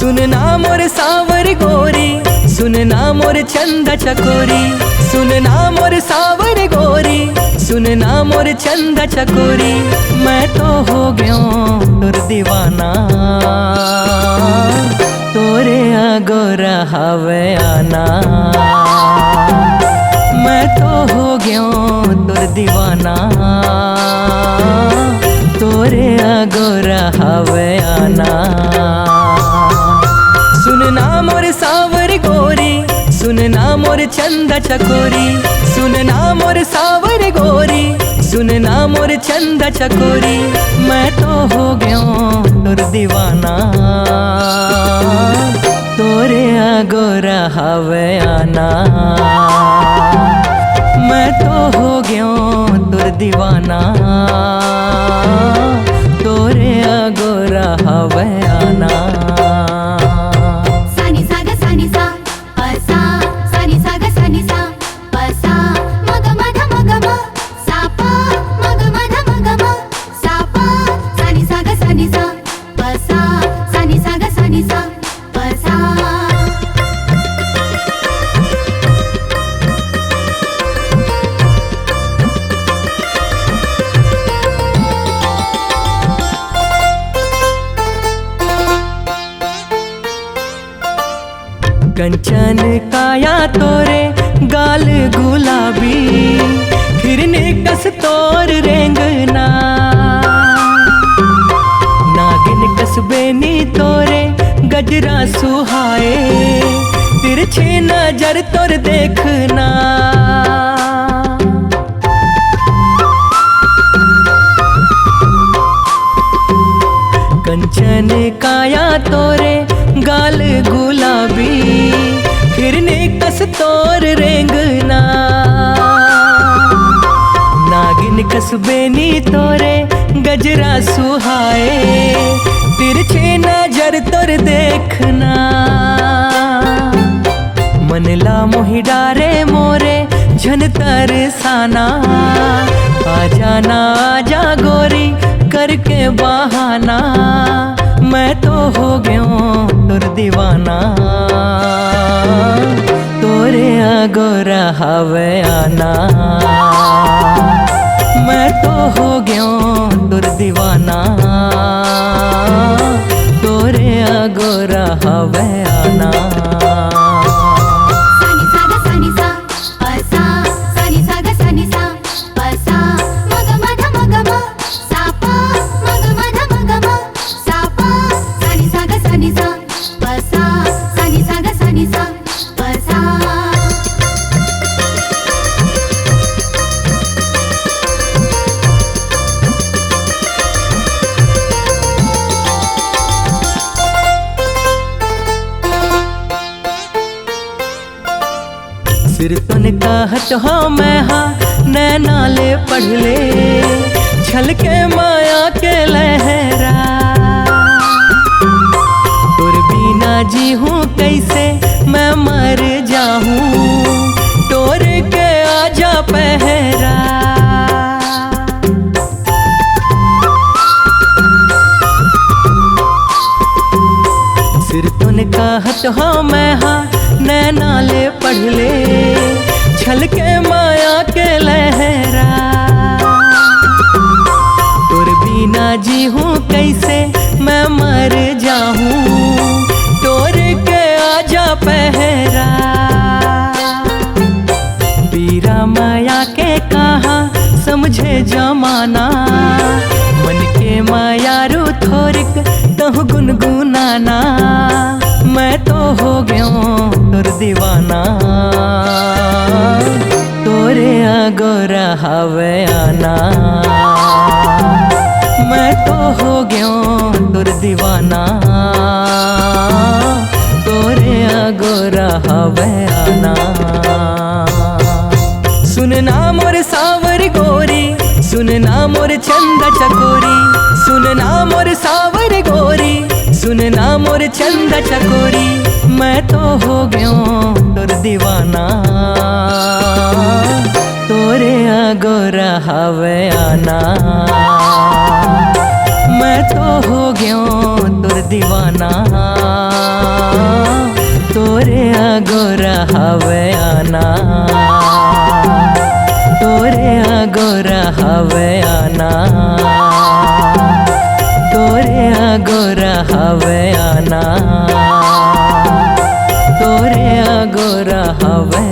सुनना मोर सावर गोरी, सुनना मोर चंदा चकोरी, सुनना मोर सावर गोरी, सुनना मोर चंदा चकोरी। मैं तो हो गया तुर दीवाना, तोरे आगोरा हवे आना। मैं तो हो गया तुर दीवाना, तोरे आगोरा हवे आना। सुनना मोर सावर गोरी, सुनना मोर चंदा चकोरी, सुनना मोर सावर गोरी, सुनना मोर चंदा चकोरी। मैं तो हो गया तुर दीवाना, तोरे आगोरा हवे आना। मैं तो हो गया तुर दीवाना, तोरे आगोरा हवे आना। कंचन काया तोरे गाल गुलाबी, फिरने कस तोर रेंगना। नागिन कसबेनी तोरे गजरा सुहाए, तिरछी नजर तोर देखना। कंचन काया तोरे गाल गुलाबी, फिरने कस तोर रेंगना। नागिन कसबेनी तोरे गजरा सुहाए, तिरछे नजर तोर देखना। मनला मोहि डारे मोरे झन तरसाना। आ जाना आजा गोरी करके बहाना। मैं तो हो गया तुर दीवाना, तोरे आगोरा हवे आना। मैं तो हो गया तुर दीवाना, तोरे आगोरा हवे आना। फिर तुन कहत हो मैं हाँ नैना ले पढ़ ले, छलके माया के लहरा। तुर बिना जी हूँ कैसे मैं मर जाऊँ, तोर के आजा पहरा। फिर तुन कहत हो मैं हाँ नैना ले पढ़ ले, छलके माया के लहरा। कैसे मैं मर जाऊं, तोड़ के आजा पहरा। बीरा माया के कहा समझे जमाना, मन के माया रू थोरिक तहु गुनगुनाना। मैं तो हो गया तोर दीवाना, तोरे आगोरा हवे आना। मैं तो हो गया तोर दीवाना, तोरे आगोरा हवे आना। सुनना मोर सावर गोरी, सुनना मोर चंदा चकोरी, सुनना मोर सावर गोरी, सुनना मोर चंदा चकोरी। मैं तो हो गया तोर दीवाना, तोरे आगोरा हवे आना। मैं तो हो गया तोर दीवाना, तोरे आगोरा हवे आना। तोरे आगोरा हवे आना, तोरे आगोरा हवे आना, तोरे आगोरा हवे